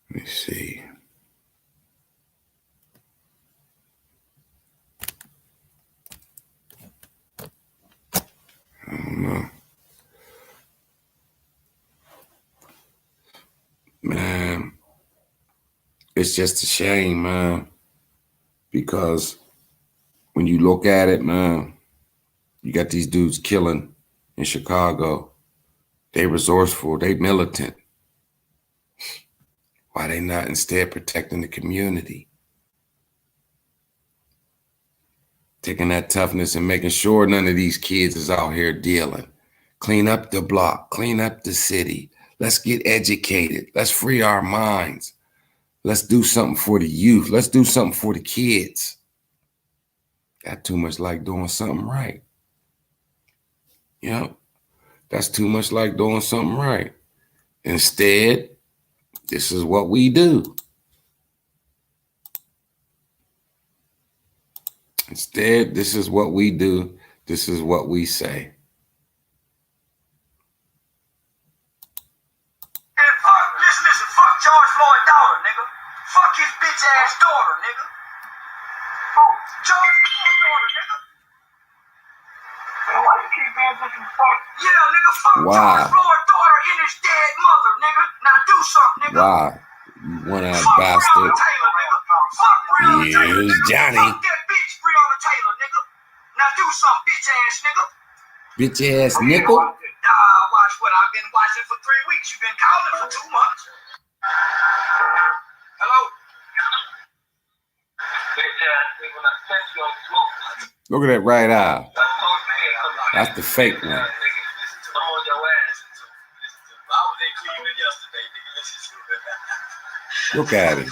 Let me see. I don't know. Man, it's just a shame, man. Because when you look at it, man, you got these dudes killing in Chicago. They resourceful, they militant. Why they not instead protecting the community? Taking that toughness and making sure none of these kids is out here dealing. Clean up the block, clean up the city. Let's get educated. Let's free our minds. Let's do something for the youth. Let's do something for the kids. That's too much like doing something right. You know, that's too much like doing something right. Instead, this is what we do. Instead, this is what we do. This is what we say. Listen, fuck George Floyd's daughter, nigga. Fuck his bitch ass daughter, nigga. Who? George Floyd's daughter, nigga. Why you keep being disrespectful? Yeah, nigga, fuck George Floyd's daughter and his dead mother, nigga. Now do something, nigga. Wow, you one-eyed fuck bastard. Breonna Taylor, nigga. Fuck Breonna Taylor, Here's nigga. Johnny. Fuck that bitch, Breonna Taylor, nigga. Now do something, bitch ass nigga. Bitch ass nickel. Watch what I've been watching for 3 weeks. You've been calling for 2 months. Hello? Look at that right eye. That's the fake one. Look at him.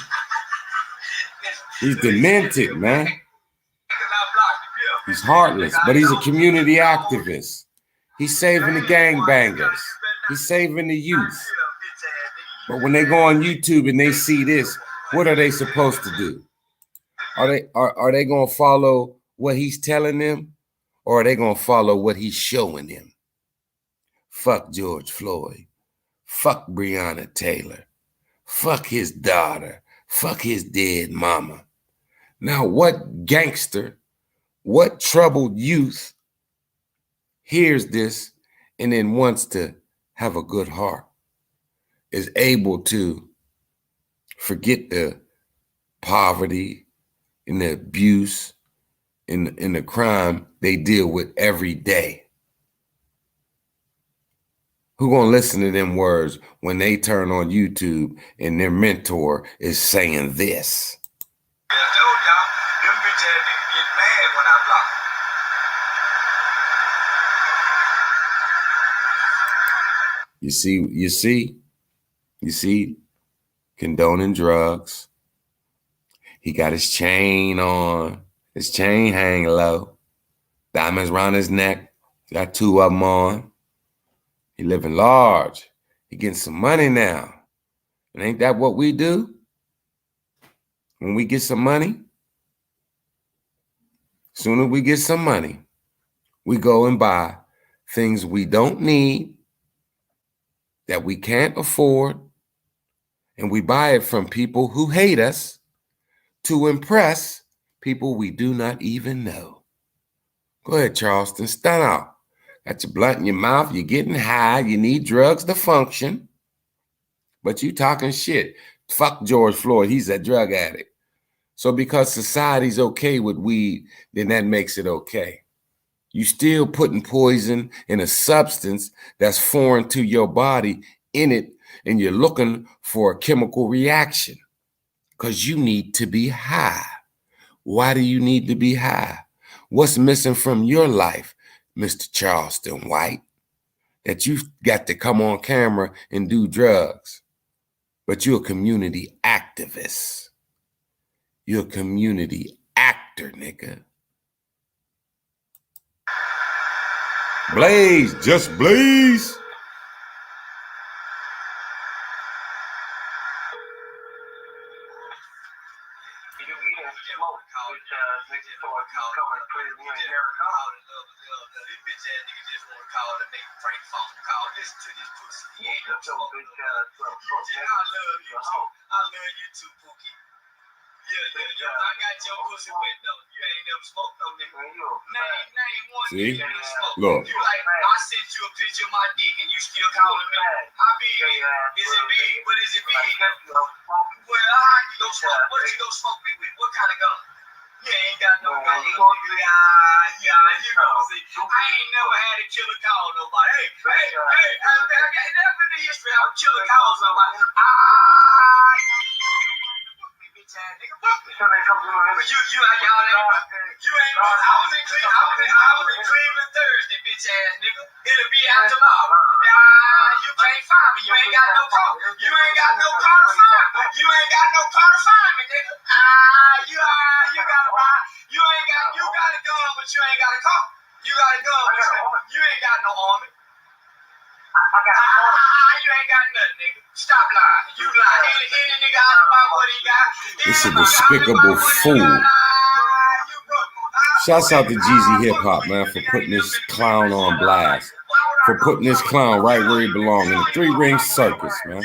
He's demented, man. He's heartless, but he's a community activist. He's saving the gangbangers. He's saving the youth. But when they go on YouTube and they see this, what are they supposed to do? Are they going to follow what he's telling them, or are they going to follow what he's showing them? Fuck George Floyd. Fuck Breonna Taylor. Fuck his daughter. Fuck his dead mama. Now, what gangster, what troubled youth hears this and then wants to have a good heart, is able to forget the poverty and the abuse and the crime they deal with every day? Who gonna listen to them words when they turn on YouTube and their mentor is saying this? I told y'all, them bitch ass niggas get mad when I block. You see, condoning drugs. He got his chain on, his chain hang low, diamonds around his neck, got 2 of them on. He living large. He getting some money now. And ain't that what we do? When we get some money, soon as we get some money, we go and buy things we don't need, that we can't afford, and we buy it from people who hate us to impress people we do not even know. Go ahead, Charleston, stunt out. Got your blunt in your mouth, you're getting high, you need drugs to function, but you talking shit. Fuck George Floyd, he's a drug addict. So because society's okay with weed, then that makes it okay. You still putting poison in a substance that's foreign to your body in it, and you're looking for a chemical reaction because you need to be high. Why do you need to be high? What's missing from your life, Mr. Charleston White, that you've got to come on camera and do drugs? But you're a community activist. You're a community actor, nigga. Blaze, just blaze. I got your pussy wet though. You ain't never smoked no nigga. Name one See? nigga that smoke. Look. You like, I sent you a picture of my dick and you still calling me. How big is it? Is it big? But is it big? Well, how you gonna smoke? What you gonna smoke me with? What kind of gun? You ain't got no gun. You gonna see. I ain't never had a killer call nobody. Hey, I never been in history how a killer calls somebody. I was in Cleveland Thursday, bitch ass nigga. It'll be out tomorrow. You can't find me. You ain't got no car. You ain't got no car to find me. You ain't got no car to find me, nigga. You gotta buy. You got a gun, but you ain't got a car. You got a gun, but you ain't got no army. You ain't got nothing, nigga. Stop lying. You lying. Any nigga out about what he got. This is a despicable fool. Shouts out to Jeezy Hip Hop, man, for putting this clown on blast. For putting this clown right where he belongs, in the 3-ring circus, man.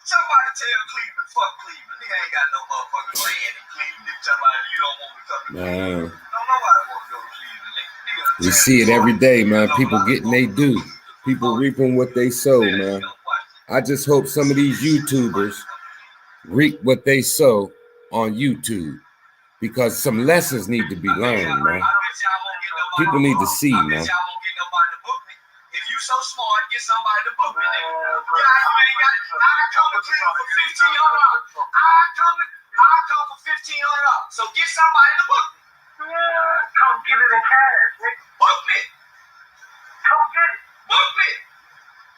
Somebody tell Cleveland, fuck Cleveland. Nigga ain't got no motherfucking land in Cleveland. Nigga talking about you don't want me to come to Cleveland. Don't nobody want to go to Cleveland, nigga. We see it every day, man. People getting they due. People reaping what they sow, man. I just hope some of these YouTubers reap what they sow on YouTube, because some lessons need to be learned, man. People need to see, man. somebody to book me, nigga. Yeah, you ain't got it. I come to clean for $1,500. I come for $1,500. So get somebody to book me. Yeah, come get it in cash, nigga. Book me. Come get it. Book me.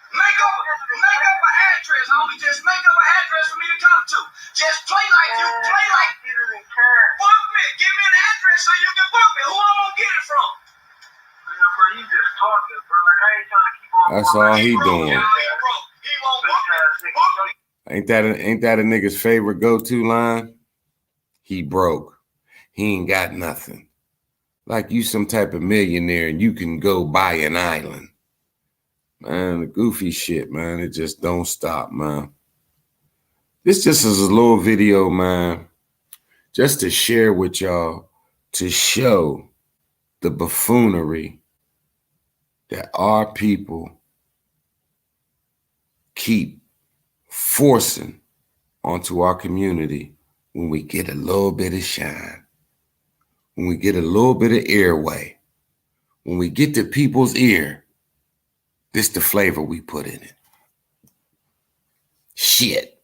Make up an address, homie. Just make up an address for me to come to. Just play like you play like get it in cash. Book me. Give me an address so you can book me. Who I'm gonna get it from? Yeah, bro, you just talking, bro. Like I ain't trying to keep on. That's all he doing. He won't book me. Book me. Ain't that a nigga's favorite go-to line? He broke. He ain't got nothing. Like you some type of millionaire and you can go buy an island. Man, the goofy shit, man. It just don't stop, man. This just is a little video, man, just to share with y'all, to show the buffoonery that our people keep forcing onto our community when we get a little bit of shine, when we get a little bit of airway, when we get to people's ear. This the flavor we put in it. Shit.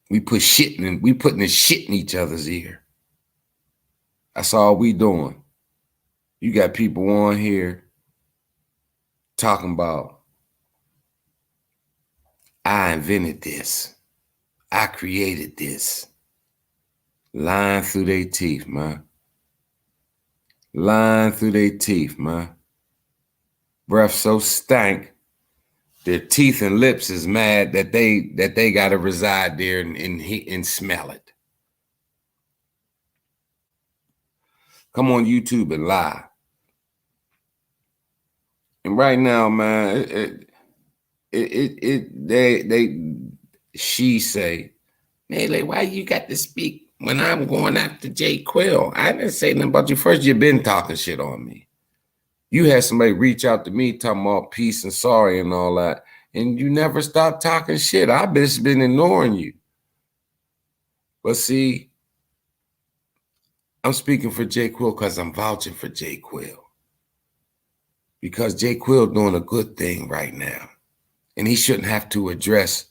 We putting the shit in each other's ear. That's all we doing. You got people on here talking about, I invented this. I created this. Lying through their teeth, man. Lying through their teeth, man. Breath so stank, their teeth and lips is mad that they gotta reside there and smell it. Come on YouTube and lie. And right now, man, she say, Melee, why you got to speak when I'm going after Jay Quill? I didn't say nothing about you. First, you been talking shit on me. You had somebody reach out to me talking about peace and sorry and all that, and you never stopped talking shit. I've just been ignoring you. But see, I'm speaking for Jay Quill because I'm vouching for Jay Quill. Because Jay Quill doing a good thing right now. And he shouldn't have to address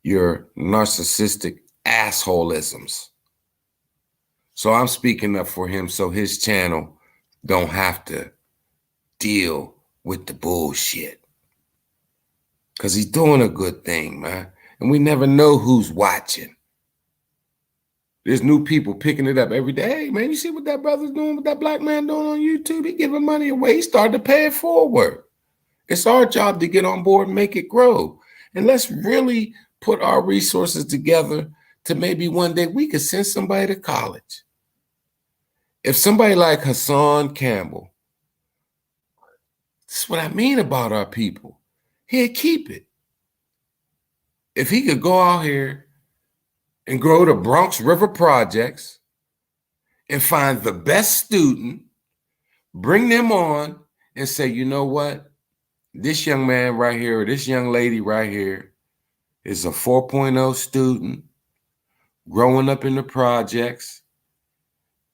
your narcissistic assholeisms. So I'm speaking up for him so his channel don't have to deal with the bullshit. Because he's doing a good thing, man. And we never know who's watching. There's new people picking it up every day. Hey, man, you see what that brother's doing, what that black man doing on YouTube? He giving money away. He started to pay it forward. It's our job to get on board and make it grow. And let's really put our resources together to maybe one day we could send somebody to college. If somebody like Hassan Campbell, this is what I mean about our people, he'd keep it. If he could go out here and grow the Bronx River Projects and find the best student, bring them on and say, you know what? This young man right here, or this young lady right here is a 4.0 student growing up in the projects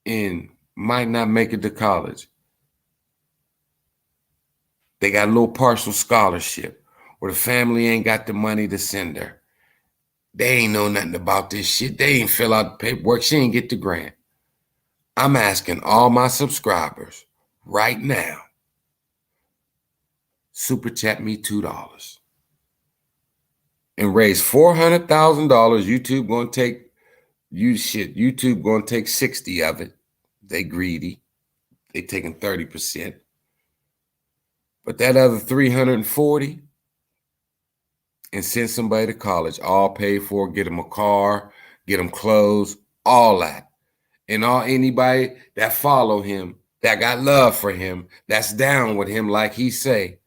and might not make it to college. They got a little partial scholarship or the family ain't got the money to send her. They ain't know nothing about this shit. They ain't fill out the paperwork. She ain't get the grant. I'm asking all my subscribers right now, super chat me $2 and raise $400,000. YouTube gonna take YouTube gonna take 60 of it. They greedy. They taking 30%. But that other 340 and send somebody to college, all paid for, get them a car, get them clothes, all that. And anybody that follow him, that got love for him, that's down with him like he say,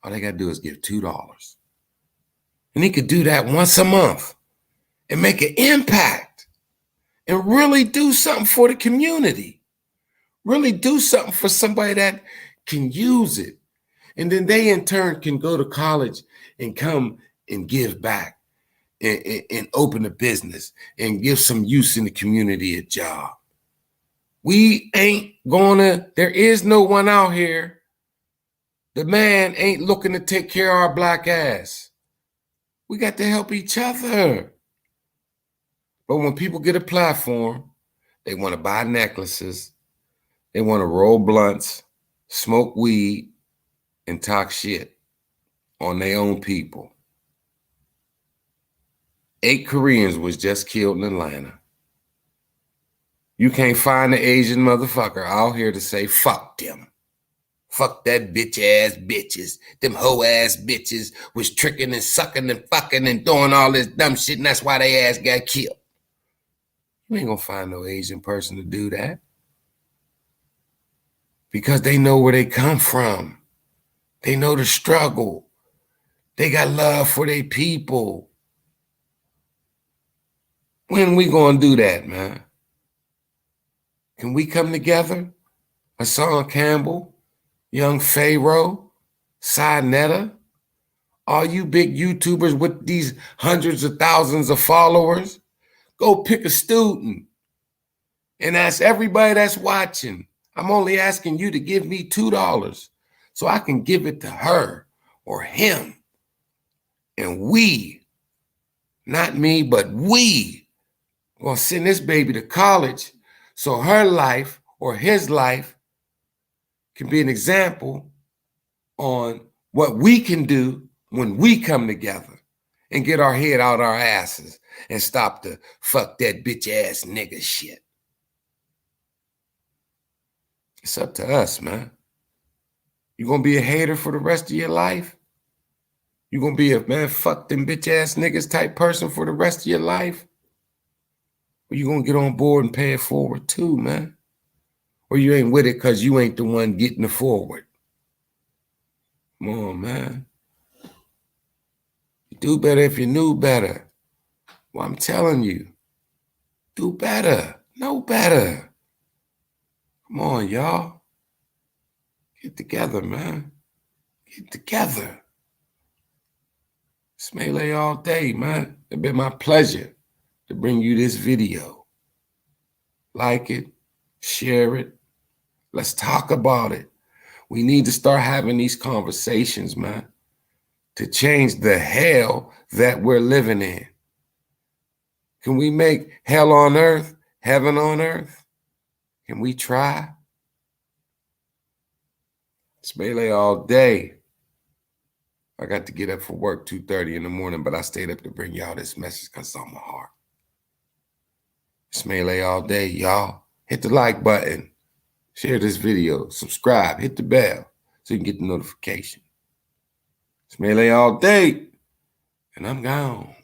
all they got to do is give $2. And he could do that once a month and make an impact and really do something for the community. Really do something for somebody that can use it. And then they in turn can go to college and come and give back and open a business and give some use in the community a job. We ain't gonna, there is no one out here The man ain't looking to take care of our black ass. We got to help each other. But when people get a platform, they want to buy necklaces, they want to roll blunts, smoke weed, and talk shit on their own people. 8 Koreans was just killed in Atlanta. You can't find the Asian motherfucker out here to say, fuck them. Fuck that bitch ass bitches. Them hoe ass bitches was tricking and sucking and fucking and doing all this dumb shit, and that's why they ass got killed. You ain't gonna find no Asian person to do that. Because they know where they come from. They know the struggle. They got love for their people. When we gonna do that, man? Can we come together? Hassan Campbell, Young Pharaoh, Cy Netta, all you big YouTubers with these hundreds of thousands of followers, go pick a student and ask everybody that's watching. I'm only asking you to give me $2 so I can give it to her or him. And we, not me, but we, gonna send this baby to college so her life or his life can be an example on what we can do when we come together and get our head out our asses and stop the fuck that bitch ass nigga shit. It's up to us, man. You gonna be a hater for the rest of your life? You gonna be a, man, fuck them bitch ass niggas type person for the rest of your life? Or you gonna get on board and pay it forward too, man? Or you ain't with it because you ain't the one getting it forward? Come on, man. You do better if you knew better. Well, I'm telling you, do better, know better. Come on, y'all. Get together, man. Get together. It's Melee all day, man. It's been my pleasure to bring you this video. Like it, share it. Let's talk about it. We need to start having these conversations, man, to change the hell that we're living in. Can we make hell on earth, heaven on earth? Can we try? It's Melee all day. I got to get up for work 2:30 in the morning, but I stayed up to bring y'all this message because it's on my heart. It's Melee all day, y'all. Hit the like button. Share this video. Subscribe. Hit the bell so you can get the notification. It's Melee all day, and I'm gone.